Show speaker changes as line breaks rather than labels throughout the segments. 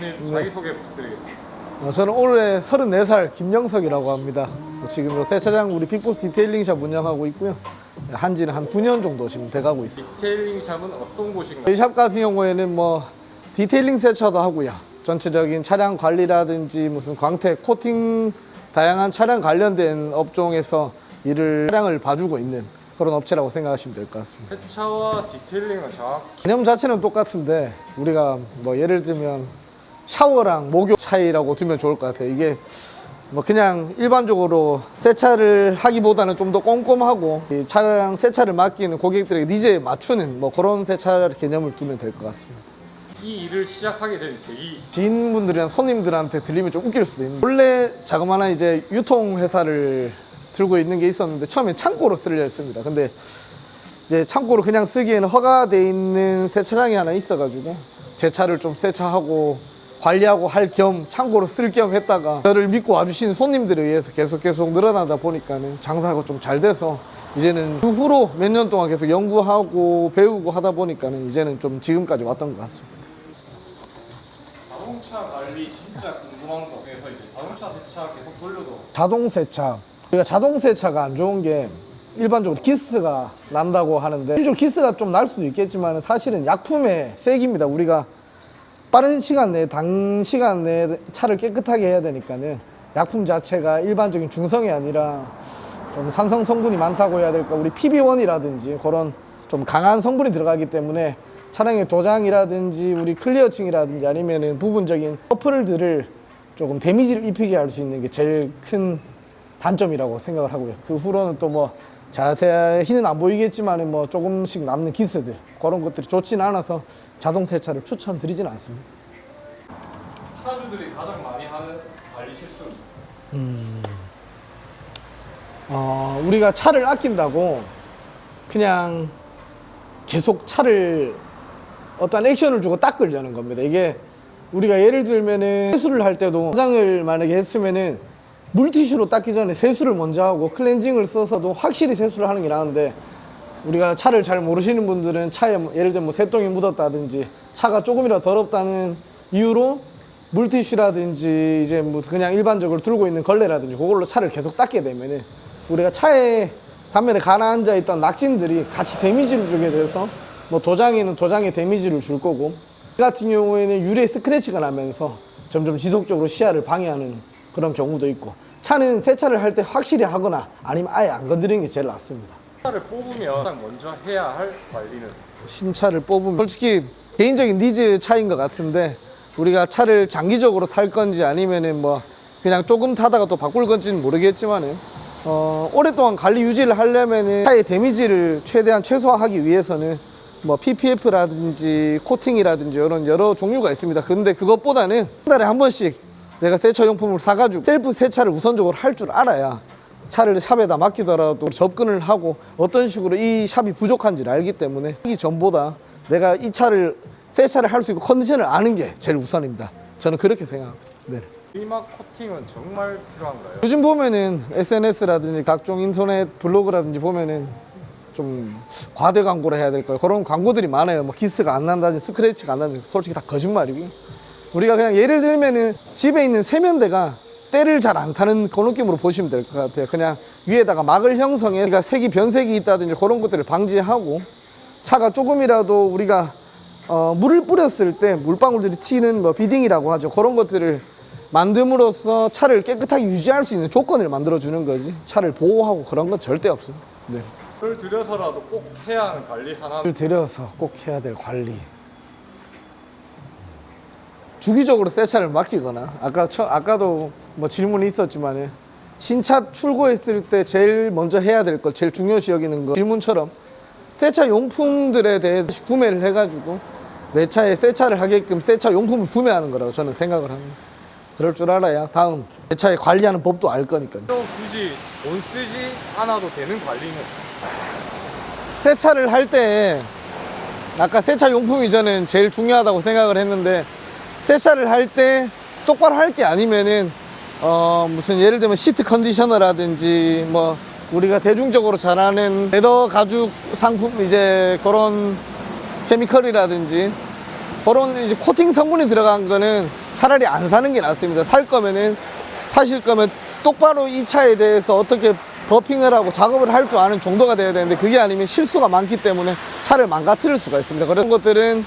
대표님 자기소개 부탁드리겠습니다.
저는 올해 34살 김영석이라고 합니다. 지금 요 새 차량 우리 빅보스 디테일링샵 운영하고 있고요. 한지는 한 9년 정도 지금 돼가고 있습니다.
디테일링 샵은 어떤 곳인가요?
저희 샵 같은 경우에는 뭐 디테일링 세차도 하고요. 전체적인 차량 관리라든지 무슨 광택, 코팅 다양한 차량 관련된 업종에서 차량을 봐주고 있는 그런 업체라고 생각하시면 될 것 같습니다.
세차와 디테일링은 정확히
개념 자체는 똑같은데 우리가 뭐 예를 들면 샤워랑 목욕 차이라고 두면 좋을 것 같아요. 이게 뭐 그냥 일반적으로 세차를 하기보다는 좀 더 꼼꼼하고 이 차량 세차를 맡기는 고객들에게 니즈에 맞추는 뭐 그런 세차 개념을 두면 될 것 같습니다.
이 일을 시작하게 된 계기.
지인분들이나 손님들한테 들리면 좀 웃길 수도 있는데 원래 자그마한 이제 유통회사를 들고 있는 게 있었는데 처음엔 창고로 쓰려 했습니다. 근데 이제 창고로 그냥 쓰기에는 허가돼 있는 세차장이 하나 있어가지고 제 차를 좀 세차하고 관리하고 할 겸 창고로 쓸 겸 했다가 저를 믿고 와주신 손님들에 의해서 계속 늘어나다 보니까는 장사가 좀 잘 돼서 이제는 그 후로 몇 년 동안 계속 연구하고 배우고 하다 보니까는 이제는 좀 지금까지 왔던 것 같습니다.
자동차 관리 진짜 궁금한 거. 그래서 이제 자동차 세차 계속 돌려도
자동 세차. 우리가 자동 세차가 안 좋은 게 일반적으로 기스가 난다고 하는데 실제로 기스가 좀 날 수도 있겠지만 사실은 약품의 세기입니다. 우리가 빠른 시간 내에 단시간 내에 차를 깨끗하게 해야 되니까는 약품 자체가 일반적인 중성이 아니라 좀 산성 성분이 많다고 해야 될까, 우리 PB1이라든지 그런 좀 강한 성분이 들어가기 때문에 차량의 도장이라든지 우리 클리어층이라든지 아니면은 부분적인 커플들을 조금 데미지를 입히게 할 수 있는 게 제일 큰 단점이라고 생각을 하고요. 그 후로는 또 뭐 자세히는 안 보이겠지만 뭐 조금씩 남는 기스들 그런 것들이 좋지는 않아서 자동 세차를 추천드리지는 않습니다.
차주들이 가장 많이 하는 관리 실수.
우리가 차를 아낀다고 그냥 계속 차를 어떤 액션을 주고 닦으려는 겁니다. 이게 우리가 예를 들면은 세수를 할 때도 화장을 만약에 했으면은 물티슈로 닦기 전에 세수를 먼저 하고 클렌징을 써서도 확실히 세수를 하는 게 나은데, 우리가 차를 잘 모르시는 분들은 차에 예를 들면 뭐 새똥이 묻었다든지 차가 조금이라도 더럽다는 이유로 물티슈라든지 이제 뭐 그냥 일반적으로 들고 있는 걸레라든지 그걸로 차를 계속 닦게 되면은 우리가 차에 단면에 가라앉아 있던 낙진들이 같이 데미지를 주게 돼서 뭐 도장에는 도장에 데미지를 줄 거고, 이 같은 경우에는 유리에 스크래치가 나면서 점점 지속적으로 시야를 방해하는 그런 경우도 있고, 차는 세차를 할 때 확실히 하거나 아니면 아예 안 건드리는 게 제일 낫습니다.
차를 뽑으면 가장 먼저 해야 할 관리는?
신차를 뽑으면 솔직히 개인적인 니즈 차이인 것 같은데, 우리가 차를 장기적으로 살 건지 아니면은 뭐 그냥 조금 타다가 또 바꿀 건지는 모르겠지만은 오랫동안 관리 유지를 하려면은 차의 데미지를 최대한 최소화하기 위해서는 뭐 PPF라든지 코팅이라든지 이런 여러 종류가 있습니다. 근데 그것보다는 한 달에 한 번씩 내가 세차 용품을 사가지고 셀프 세차를 우선적으로 할 줄 알아야 차를 샵에다 맡기더라도 접근을 하고 어떤 식으로 이 샵이 부족한지를 알기 때문에 하기 전보다 내가 이 차를 세차를 할 수 있고 컨디션을 아는 게 제일 우선입니다. 저는 그렇게 생각합니다. 네.
내리막 코팅은 정말 필요한가요?
요즘 보면은 SNS라든지 각종 인터넷 블로그라든지 보면은 좀 과대 광고를 해야 될 거예요. 그런 광고들이 많아요. 뭐 기스가 안 난다든지 스크래치가 안 난다든지 솔직히 다 거짓말이고, 우리가 그냥 예를 들면은 집에 있는 세면대가 때를 잘 안 타는 그 느낌으로 보시면 될 것 같아요. 그냥 위에다가 막을 형성해 그러니까 색이 변색이 있다든지 그런 것들을 방지하고, 차가 조금이라도 우리가 물을 뿌렸을 때 물방울들이 튀는 뭐 비딩이라고 하죠. 그런 것들을 만듦으로써 차를 깨끗하게 유지할 수 있는 조건을 만들어주는 거지, 차를 보호하고 그런 건 절대 없습니다. 네.
를 들여서라도 꼭 해야 하는 관리 하나.
를 들여서 꼭 해야 될 관리. 주기적으로 세차를 맡기거나, 아까도 뭐 질문이 있었지만 신차 출고했을 때 제일 먼저 해야 될 것, 제일 중요시 여기는 거, 질문처럼 세차 용품들에 대해서 구매를 해가지고 내 차에 세차를 하게끔 세차 용품을 구매하는 거라고 저는 생각을 합니다. 그럴 줄 알아야 다음 내 차에 관리하는 법도 알 거니까요.
또 굳이 돈 쓰지 않아도 되는 관리는?
세차를 할 때 아까 세차 용품이 저는 제일 중요하다고 생각을 했는데, 세차를 할 때 똑바로 할 게 아니면은 무슨 예를 들면 시트 컨디셔너라든지 뭐 우리가 대중적으로 잘 아는 레더 가죽 상품 이제 그런 케미컬이라든지 그런 이제 코팅 성분이 들어간 거는 차라리 안 사는 게 낫습니다. 살 거면은, 사실 거면 똑바로 이 차에 대해서 어떻게 버핑을 하고 작업을 할 줄 아는 정도가 돼야 되는데, 그게 아니면 실수가 많기 때문에 차를 망가뜨릴 수가 있습니다. 그런 것들은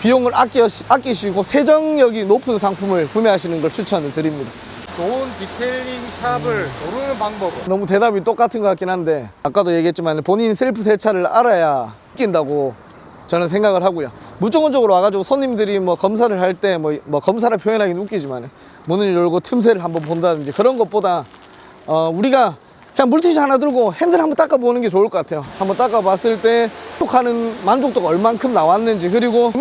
비용을 아끼시고 세정력이 높은 상품을 구매하시는 걸 추천을 드립니다.
좋은 디테일링 샵을 고르는 방법은?
너무 대답이 똑같은 것 같긴 한데, 아까도 얘기했지만 본인 셀프 세차를 알아야 끼인다고 저는 생각을 하고요. 무조건적으로 와가지고 손님들이 뭐 검사를 할 때 뭐 검사를 표현하기는 웃기지만 문을 열고 틈새를 한번 본다든지 그런 것보다 우리가 그냥 물티슈 하나 들고 핸들 한번 닦아보는 게 좋을 것 같아요. 한번 닦아봤을 때 하는 만족도가 얼만큼 나왔는지, 그리고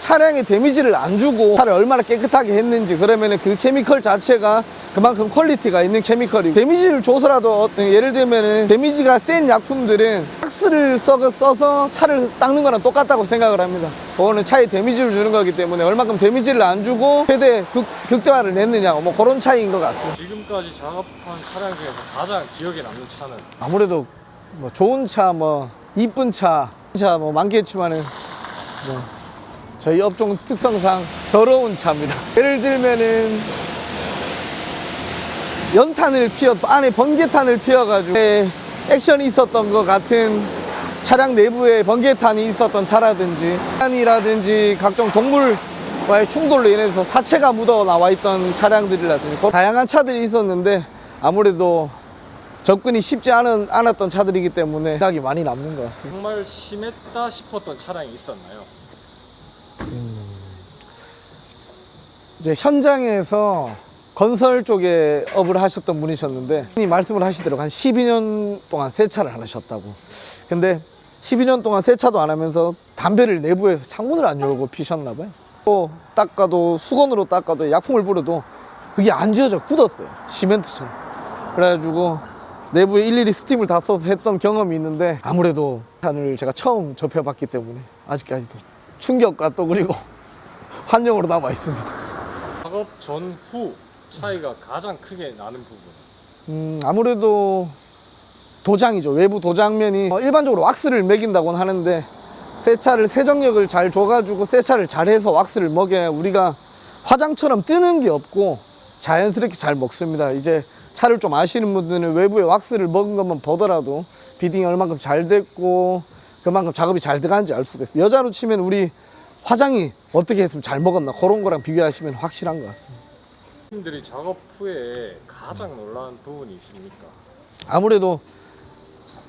차량에 데미지를 안 주고 차를 얼마나 깨끗하게 했는지, 그러면 그 케미컬 자체가 그만큼 퀄리티가 있는 케미컬이고, 데미지를 줘서라도 예를 들면 데미지가 센 약품들은 왁스를 써서 차를 닦는 거랑 똑같다고 생각을 합니다. 그거는 차에 데미지를 주는 거기 때문에 얼만큼 데미지를 안 주고 최대 극대화를 냈느냐, 뭐 그런 차이인 것 같습니다.
지금까지 작업한 차량 중에서 가장 기억에 남는 차는?
아무래도 뭐 좋은 차, 뭐 이쁜 차 뭐 많겠지만은 뭐 저희 업종 특성상 더러운 차입니다. 예를 들면은 연탄을 안에 번개탄을 피워가지고 액션이 있었던 것 같은 차량 내부에 번개탄이 있었던 차라든지, 산이라든지 각종 동물과의 충돌로 인해서 사체가 묻어 나와 있던 차량들이라든지 다양한 차들이 있었는데, 아무래도 접근이 쉽지 않았던 차들이기 때문에 생각이 많이 남는 것 같습니다.
정말 심했다 싶었던 차량이 있었나요?
이제 현장에서 건설 쪽에 업을 하셨던 분이셨는데, 이 말씀을 하시더라고요. 한 12년 동안 세차를 안 하셨다고. 근데 12년 동안 세차도 안 하면서 담배를 내부에서 창문을 안 열고 피셨나 봐요. 또 닦아도, 수건으로 닦아도, 약품을 뿌려도 그게 안 지워져 굳었어요. 시멘트처럼. 그래가지고 내부에 일일이 스팀을 다 써서 했던 경험이 있는데, 아무래도 차를 제가 처음 접해봤기 때문에 아직까지도 충격과 또 그리고 환영으로 남아 있습니다.
작업 전후 차이가 가장 크게 나는 부분?
아무래도 도장이죠. 외부 도장면이 일반적으로 왁스를 매긴다고는 하는데, 세차를 세정력을 잘 줘가지고 세차를 잘해서 왁스를 먹여야 우리가 화장처럼 뜨는 게 없고 자연스럽게 잘 먹습니다. 이제 차를 좀 아시는 분들은 외부에 왁스를 먹은 것만 보더라도 비딩이 얼만큼 잘 됐고 그만큼 작업이 잘 들어가는지 알 수가 있어요. 여자로 치면 우리 화장이 어떻게 했으면 잘 먹었나, 그런 거랑 비교하시면 확실한 것 같습니다.
팀들이 작업 후에 가장 놀라운 부분이 있습니까?
아무래도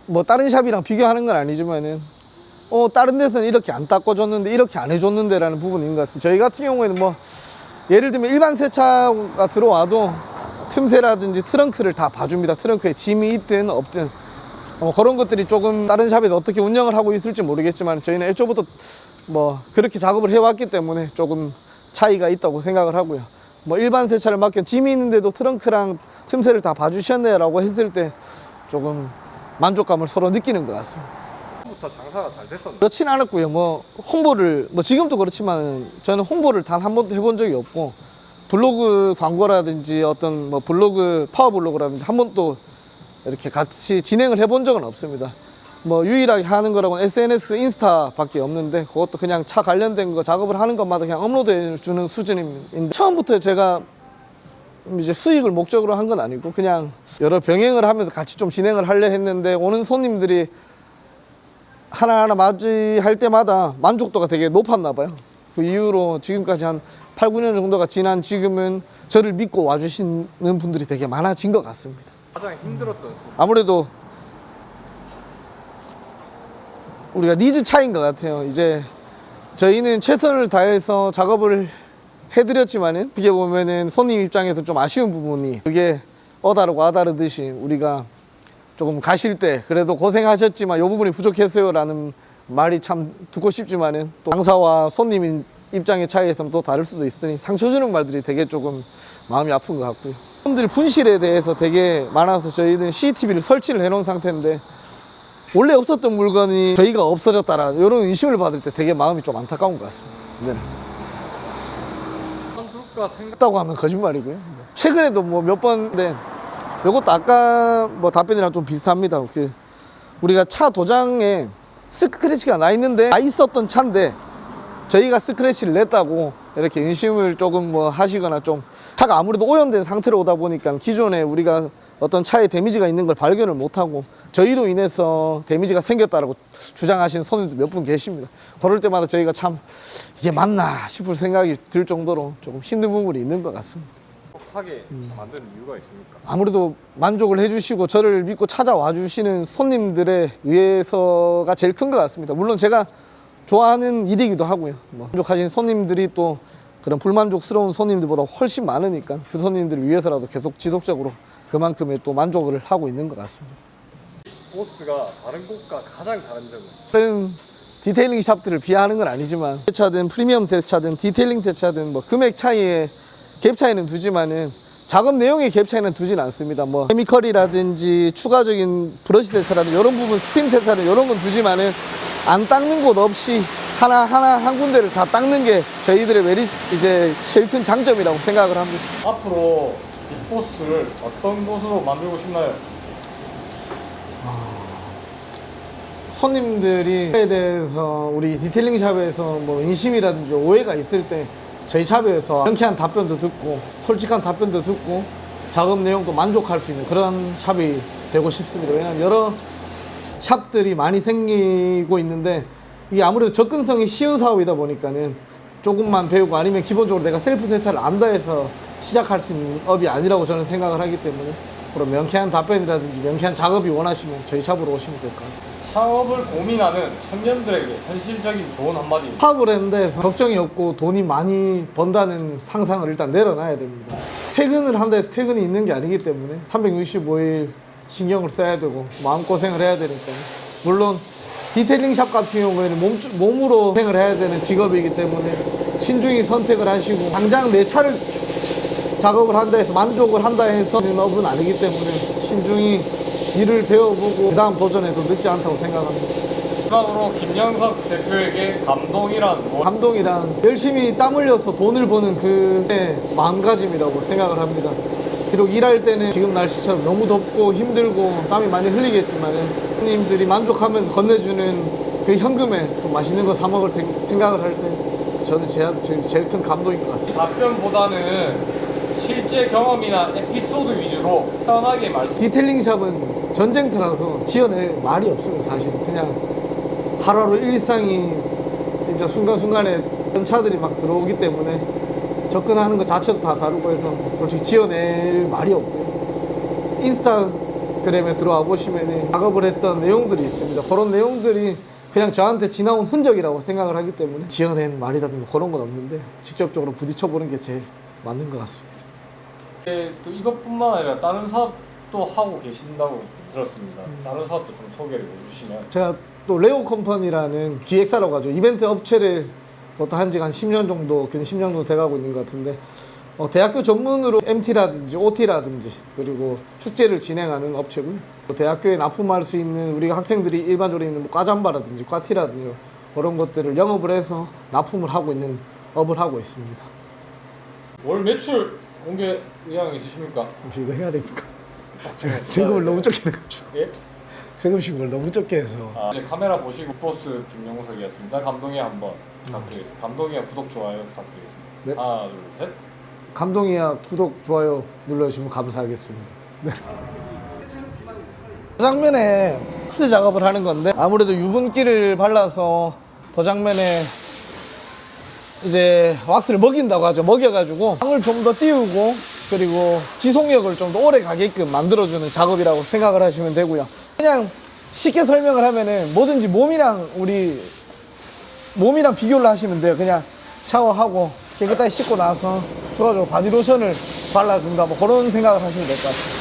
뭐 다른 샵이랑 비교하는 건 아니지만은 다른 데서는 이렇게 안 닦아줬는데 이렇게 안 해줬는데 라는 부분인 것 같습니다. 저희 같은 경우에는 뭐 예를 들면 일반 세차가 들어와도 틈새라든지 트렁크를 다 봐줍니다. 트렁크에 짐이 있든 없든 그런 것들이 조금 다른 샵에서 어떻게 운영을 하고 있을지 모르겠지만, 저희는 애초부터 뭐 그렇게 작업을 해왔기 때문에 조금 차이가 있다고 생각을 하고요. 뭐 일반 세차를 맡겨 짐이 있는데도 트렁크랑 틈새를 다 봐주셨네 라고 했을 때 조금 만족감을 서로 느끼는 것 같습니다.
부터 장사가 잘 됐었나요?
그렇진 않았고요. 뭐 홍보를, 뭐 지금도 그렇지만 저는 홍보를 단 한 번도 해본 적이 없고, 블로그 광고라든지 어떤 뭐 블로그, 파워블로그라든지 한 번도 이렇게 같이 진행을 해본 적은 없습니다. 뭐 유일하게 하는 거라고는 SNS, 인스타 밖에 없는데, 그것도 그냥 차 관련된 거 작업을 하는 것마다 그냥 업로드해 주는 수준인데, 처음부터 제가 이제 수익을 목적으로 한 건 아니고 그냥 여러 병행을 하면서 같이 좀 진행을 하려 했는데, 오는 손님들이 하나하나 맞이할 때마다 만족도가 되게 높았나 봐요. 그 이후로 지금까지 한 8, 9년 정도가 지난 지금은 저를 믿고 와주시는 분들이 되게 많아진 것 같습니다.
가장 힘들었던 순간?
아무래도 우리가 니즈 차이인 것 같아요. 이제 저희는 최선을 다해서 작업을 해드렸지만은 어떻게 보면은 손님 입장에서 좀 아쉬운 부분이, 그게 어다르고 아다르듯이 우리가 조금 가실 때 그래도 고생하셨지만 이 부분이 부족했어요 라는 말이 참 듣고 싶지만은, 또 장사와 손님 입장의 차이에서는 또 다를 수도 있으니 상처 주는 말들이 되게 조금 마음이 아픈 것 같고요. 손님들 분실에 대해서 되게 많아서 저희는 CCTV를 설치를 해놓은 상태인데, 원래 없었던 물건이 저희가 없어졌다라 이런 의심을 받을 때 되게 마음이 좀 안타까운 것 같습니다. 네.
선두가
했다고 하면 거짓말이고요. 최근에도 뭐 몇 번인데, 이것도 아까 뭐 답변이랑 좀 비슷합니다. 우리가 차 도장에 스크래치가 나 있는데, 나 있었던 차인데 저희가 스크래치를 냈다고 이렇게 인심을 조금 뭐 하시거나 좀 차가 아무래도 오염된 상태로 오다 보니까 기존에 우리가 어떤 차에 데미지가 있는 걸 발견을 못하고 저희로 인해서 데미지가 생겼다라고 주장하시는 손님도 몇 분 계십니다. 그럴 때마다 저희가 참 이게 맞나 싶을 생각이 들 정도로 조금 힘든 부분이 있는 것 같습니다.
하게 만드는 이유가 있습니까?
아무래도 만족을 해주시고 저를 믿고 찾아와 주시는 손님들에 의해서가 제일 큰 것 같습니다. 물론 제가 좋아하는 일이기도 하고요. 뭐 만족하신 손님들이 또 그런 불만족스러운 손님들보다 훨씬 많으니까 그 손님들을 위해서라도 계속 지속적으로 그만큼의 또 만족을 하고 있는 것 같습니다.
보스가 다른 곳과 가장 다른 점은?
다른 디테일링 샵들을 비하하는 건 아니지만 세차든 프리미엄 세차든 디테일링 세차든 뭐 금액 차이에 갭 차이는 두지만은 작업 내용의 갭 차이는 두진 않습니다. 뭐 케미컬이라든지 추가적인 브러시 세차라든지 이런 부분 스팀 세차는 이런 건 두지만은 안 닦는 곳 없이 하나하나 한 군데를 다 닦는 게 저희들의 이제 제일 큰 장점이라고 생각을 합니다.
앞으로 빅보스를 어떤 곳으로 만들고 싶나요?
손님들이에 대해서 우리 디테일링 샵에서 뭐 인심이라든지 오해가 있을 때 저희 샵에서 명쾌한 답변도 듣고 솔직한 답변도 듣고 작업 내용도 만족할 수 있는 그런 샵이 되고 싶습니다. 왜냐하면 여러 샵들이 많이 생기고 있는데 이게 아무래도 접근성이 쉬운 사업이다 보니까는 조금만 배우고 아니면 기본적으로 내가 셀프 세차를 안다 해서 시작할 수 있는 업이 아니라고 저는 생각을 하기 때문에 그런 명쾌한 답변이라든지 명쾌한 작업이 원하시면 저희 샵으로 오시면 될 것 같습니다.
창업을 고민하는 청년들에게 현실적인 조언 한마디.
사업을 했는데 걱정이 없고 돈이 많이 번다는 상상을 일단 내려놔야 됩니다. 퇴근을 한다 해서 퇴근이 있는 게 아니기 때문에 365일 신경을 써야 되고 마음고생을 해야 되니까 물론 디테일링 샵 같은 경우에는 몸으로 고생을 해야 되는 직업이기 때문에 신중히 선택을 하시고 당장 내 차를 작업을 한다 해서 만족을 한다 해서 하는 업은 아니기 때문에 신중히 일을 배워보고 그 다음 도전해도 늦지 않다고 생각합니다.
마지막으로 김영석 대표에게 감동이란 무엇?
감동이란 열심히 땀 흘려서 돈을 버는 그 마음가짐이라고 생각을 합니다. 비록 일할 때는 지금 날씨처럼 너무 덥고 힘들고 땀이 많이 흘리겠지만 손님들이 만족하면서 건네주는 그 현금에 좀 맛있는 거 사 먹을 생각을 할 때 저는 제일 큰 감동인 것 같습니다.
답변보다는 실제 경험이나 에피소드 위주로 편하게 말씀.
디테일링 샵은 전쟁터라서 지어낼 말이 없어요. 사실 그냥 하루하루 일상이 진짜 순간순간에 차들이 막 들어오기 때문에 접근하는 것 자체도 다 다르고 해서 솔직히 지어낼 말이 없고요. 인스타그램에 들어와 보시면 작업을 했던 내용들이 있습니다. 그런 내용들이 그냥 저한테 지나온 흔적이라고 생각을 하기 때문에 지어낸 말이라든가 그런 건 없는데 직접적으로 부딪혀보는 게 제일 맞는 것 같습니다.
또 이것뿐만 아니라 다른 사업도 하고 계신다고 들었습니다. 다른 사업도 좀 소개를 해주시면.
제가 또 레오 컴퍼니라는 기획사라고 하죠. 이벤트 업체를 그것도 한 지가 한 10년 정도, 근 10년 정도 돼가고 있는 것 같은데 대학교 전문으로 MT라든지 OT라든지 그리고 축제를 진행하는 업체고요. 대학교에 납품할 수 있는 우리가 학생들이 일반적으로 있는 뭐 과잠바라든지 과티라든지 그런 것들을 영업을 해서 납품을 하고 있는 업을 하고 있습니다.
월 매출 공개 의향 있으십니까?
혹시 이거 해야 됩니까? 제가 세금을 너무 적게 내가지고
예?
세금 신고를 너무 적게 해서
이제 카메라 보시고 보스 김영석이었습니다. 감동이 한번 부탁드리겠습니다. 감동이와 구독 좋아요 부탁드리겠습니다.
네.
하나 둘 셋.
감동이야 구독 좋아요 눌러주시면 감사하겠습니다. 네. 도장면에 왁스 작업을 하는 건데 아무래도 유분기를 발라서 도장면에 이제 왁스를 먹인다고 하죠. 먹여가지고 향을 좀 더 띄우고 그리고 지속력을 좀 더 오래 가게끔 만들어주는 작업이라고 생각을 하시면 되고요. 그냥 쉽게 설명을 하면은 뭐든지 몸이랑 비교를 하시면 돼요. 그냥 샤워하고 깨끗하게 씻고 나서 추가적으로 바디로션을 발라준다 뭐 그런 생각을 하시면 될 것 같아요.